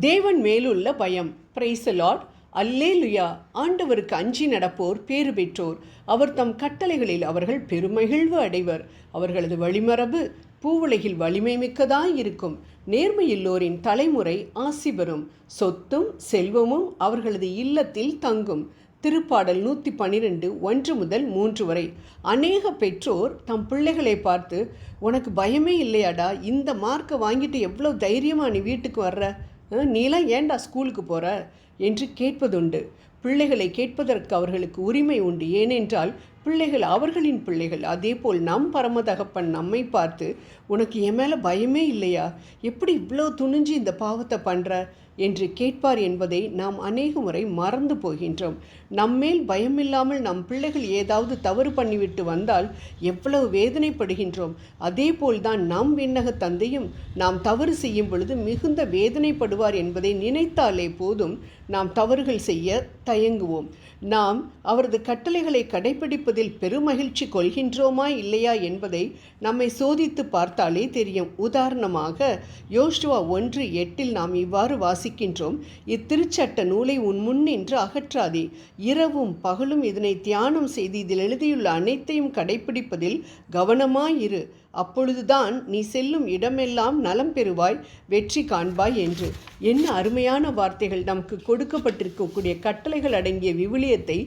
தேவன் மேலுள்ள பயம். Praise the Lord. அல்லேலுயா. ஆண்டவருக்கு அஞ்சி நடப்போர் பேறு பெற்றோர். அவர் தம் கட்டளைகளில் அவர்கள் பெருமகிழ்வு அடைவர். அவர்களது வழிமரபு பூவுலகில் வலிமை மிக்கதாயிருக்கும். நேர்மையுள்ளோரின் தலைமுறை ஆசி பெறும். சொத்தும் செல்வமும் அவர்களது இல்லத்தில் தங்கும். திருப்பாடல் 112 1 முதல் 3 வரை. அநேக பெற்றோர் தம் பிள்ளைகளை பார்த்து, உனக்கு பயமே இல்லையாடா, இந்த மார்க்கை வாங்கிட்டு எவ்வளோ தைரியமாக நீ வீட்டுக்கு வர்ற, நீலாம் ஏண்டா ஸ்கூலுக்கு போகிற என்று கேட்பதுண்டு. பிள்ளைகளை கேட்பதற்கு அவர்களுக்கு உரிமை உண்டு. ஏனென்றால் பிள்ளைகள் அவர்களின் பிள்ளைகள். அதேபோல் நம் பரமதகப்பன் நம்மை பார்த்து, உனக்கு என் மேலே பயமே இல்லையா, எப்படி இவ்வளோ துணிஞ்சு இந்த பாவத்தை பண்ணுற என்று கேட்பார் என்பதை நாம் அநேக முறை மறந்து போகின்றோம். நம்மேல் பயமில்லாமல் நம் பிள்ளைகள் ஏதாவது தவறு பண்ணிவிட்டு வந்தால் எவ்வளவு வேதனைப்படுகின்றோம். அதே போல்தான் நம் விண்ணக தந்தையும் நாம் தவறு செய்யும் பொழுது மிகுந்த வேதனைப்படுவார் என்பதை நினைத்தாலே போதும் நாம் தவறுகள் செய்ய தயங்குவோம். நாம் அவரது கட்டளைகளை கடைபிடிப்பதில் பெருமகிழ்ச்சி கொள்கின்றோமா இல்லையா என்பதை நம்மை சோதித்து பார்த்தாலே தெரியும். உதாரணமாக யோசுவா 1:8 நாம் இவ்வாறு வாசிக்கின்றோம். இத்திருச்சட்ட நூலை உன் முன்னின்று அகற்றாதே, இரவும் பகலும் இதனை தியானம் செய்து இதில் எழுதியுள்ள அனைத்தையும் கடைபிடிப்பதில் கவனமாயிரு, அப்பொழுதுதான் நீ செல்லும் இடமெல்லாம் நலம் பெறுவாய், வெற்றி காண்பாய் என்று. என்ன அருமையான வார்த்தைகள்! நமக்கு கொடுக்கப்பட்டிருக்கக்கூடிய கட்டளைகள் அடங்கிய விவிலியத்தை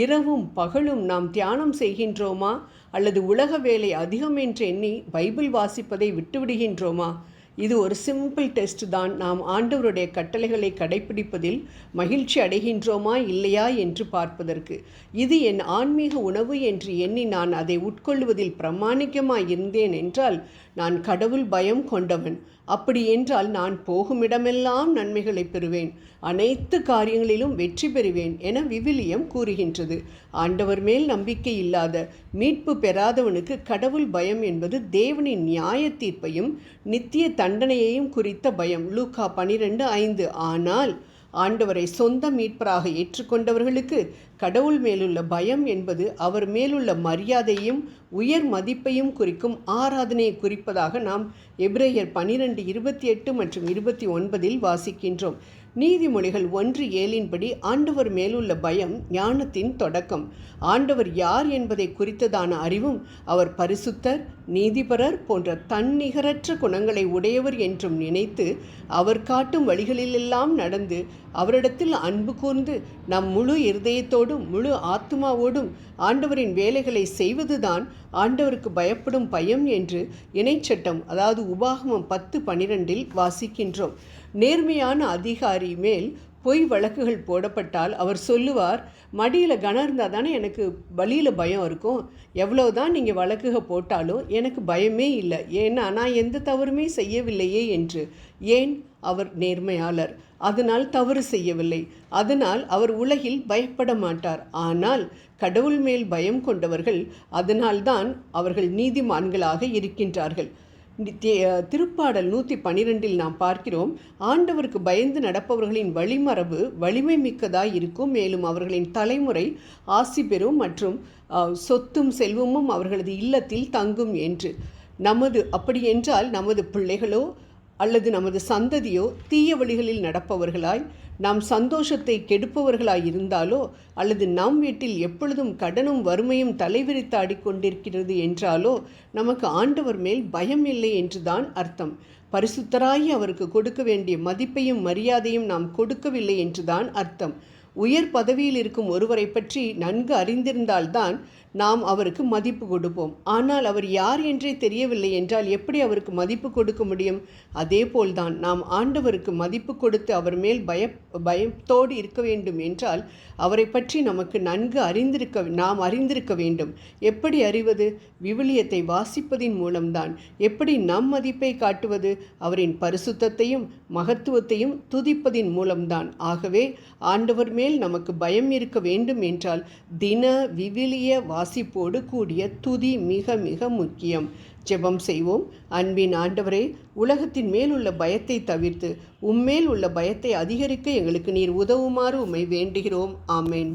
இரவும் பகலும் நாம் தியானம் செய்கின்றோமா, அல்லது உலக வேலை அதிகம் என்று எண்ணி பைபிள் வாசிப்பதை விட்டுவிடுகின்றோமா? இது ஒரு சிம்பிள் டெஸ்ட் தான். நாம் ஆண்டவருடைய கட்டளைகளை கடைபிடிப்பதில் மகிழ்ச்சி அடைகின்றோமா இல்லையா என்று பார்ப்பதற்கு. இது என் ஆன்மீக உணவு என்று எண்ணி நான் அதை உட்கொள்வதில் பிரமாணிக்கமாக இருந்தேன் என்றால் நான் கடவுள் பயம் கொண்டவன். அப்படி என்றால் நான் போகுமிடமெல்லாம் நன்மைகளை பெறுவேன், அனைத்து காரியங்களிலும் வெற்றி பெறுவேன் என விவிலியம் கூறுகின்றது. ஆண்டவர் மேல் நம்பிக்கை இல்லாத, மீட்பு பெறாதவனுக்கு கடவுள் பயம் என்பது தேவனின் நியாய தீர்ப்பையும் நித்திய தண்டனையையும் குறித்த பயம். லூக்கா 12:5. ஆனால் ஆண்டவரை சொந்த மீட்பராக ஏற்றுக்கொண்டவர்களுக்கு கடவுள் மேலுள்ள பயம் என்பது அவர் மேலுள்ள மரியாதையும் உயர் மதிப்பையும் குறிக்கும் ஆராதனையை குறிப்பதாக நாம் எபிரேயர் 12:28 மற்றும் 29 வாசிக்கின்றோம். நீதிமொழிகள் 1:7 ஆண்டவர் மேலுள்ள பயம் ஞானத்தின் தொடக்கம். ஆண்டவர் யார் என்பதை குறித்ததான அறிவும் அவர் பரிசுத்தர், நீதிபரர் போன்ற தன்னிகரற்ற குணங்களை உடையவர் என்றும் நினைத்து அவர் காட்டும் வழிகளிலெல்லாம் நடந்து அவரிடத்தில் அன்பு கூர்ந்து நம் முழு இருதயத்தோடும் முழு ஆத்துமாவோடும் ஆண்டவரின் வேலைகளை செய்வதுதான் ஆண்டவருக்கு பயப்படும் பயம் என்று இணைச்சட்டம், அதாவது உபாகமம் 10:12 வாசிக்கின்றோம். நேர்மையான அதிகாரி மேல் பொய் வழக்குகள் போடப்பட்டால் அவர் சொல்லுவார், மடியில் கனம் இருந்தால் தானே எனக்கு வழியில் பயம் இருக்கும், எவ்வளோதான் நீங்கள் வழக்குகள் போட்டாலும் எனக்கு பயமே இல்லை, ஏன்னா நான் எந்த தவறுமே செய்யவில்லையே என்று. ஏன்? அவர் நேர்மையாளர், அதனால் தவறு செய்யவில்லை, அதனால் அவர் உலகில் பயப்பட மாட்டார். ஆனால் கடவுள் மேல் பயம் கொண்டவர்கள் அதனால்தான் அவர்கள் நீதிமான்களாக இருக்கின்றார்கள். திருப்பாடல் 112 நாம் பார்க்கிறோம், ஆண்டவருக்கு பயந்து நடப்பவர்களின் வழிமரபு வலிமை மிக்கதாய் இருக்கும், மேலும் அவர்களின் தலைமுறை ஆசி பெறும் மற்றும் சொத்தும் செல்வமும் அவர்களது இல்லத்தில் தங்கும் என்று. அப்படி என்றால் நமது பிள்ளைகளோ அல்லது நமது சந்ததியோ தீய வழிகளில் நடப்பவர்களாய் நாம் சந்தோஷத்தை கெடுப்பவர்களாய் இருந்தாலோ, அல்லது நம் வீட்டில் எப்பொழுதும் கடனும் வறுமையும் தலைவிரித்தாடி கொண்டிருக்கிறது என்றாலோ நமக்கு ஆண்டவர் மேல் பயம் இல்லை என்றுதான் அர்த்தம். பரிசுத்தராகி அவருக்கு கொடுக்க வேண்டிய மதிப்பையும் மரியாதையும் நாம் கொடுக்கவில்லை என்றுதான் அர்த்தம். உயர் பதவியில் இருக்கும் ஒருவரை பற்றி நன்கு அறிந்திருந்தால்தான் நாம் அவருக்கு மதிப்பு கொடுப்போம். ஆனால் அவர் யார் என்றே தெரியவில்லை என்றால் எப்படி அவருக்கு மதிப்பு கொடுக்க முடியும்? அதே போல்தான் நாம் ஆண்டவருக்கு மதிப்பு கொடுத்து அவர் மேல் பயத்தோடு இருக்க வேண்டும் என்றால் அவரை பற்றி நமக்கு நன்கு நாம் அறிந்திருக்க வேண்டும். எப்படி அறிவது? விவிலியத்தை வாசிப்பதின் மூலம்தான். எப்படி நம் மதிப்பை காட்டுவது? அவரின் பரிசுத்தத்தையும் மகத்துவத்தையும் துதிப்பதின் மூலம்தான். ஆகவே ஆண்டவர் மேல் நமக்கு பயம் இருக்க வேண்டும் என்றால் தின விவிலிய வாசிப்போடு கூடிய துதி மிக மிக முக்கியம். ஜெபம் செய்வோம். அன்பின் ஆண்டவரே, உலகத்தின் மேல் உள்ள பயத்தை தவிர்த்து உம்மேல் உள்ள பயத்தை அதிகரிக்க எங்களுக்கு நீர் உதவுமாறு உம்மை வேண்டுகிறோம். ஆமேன்.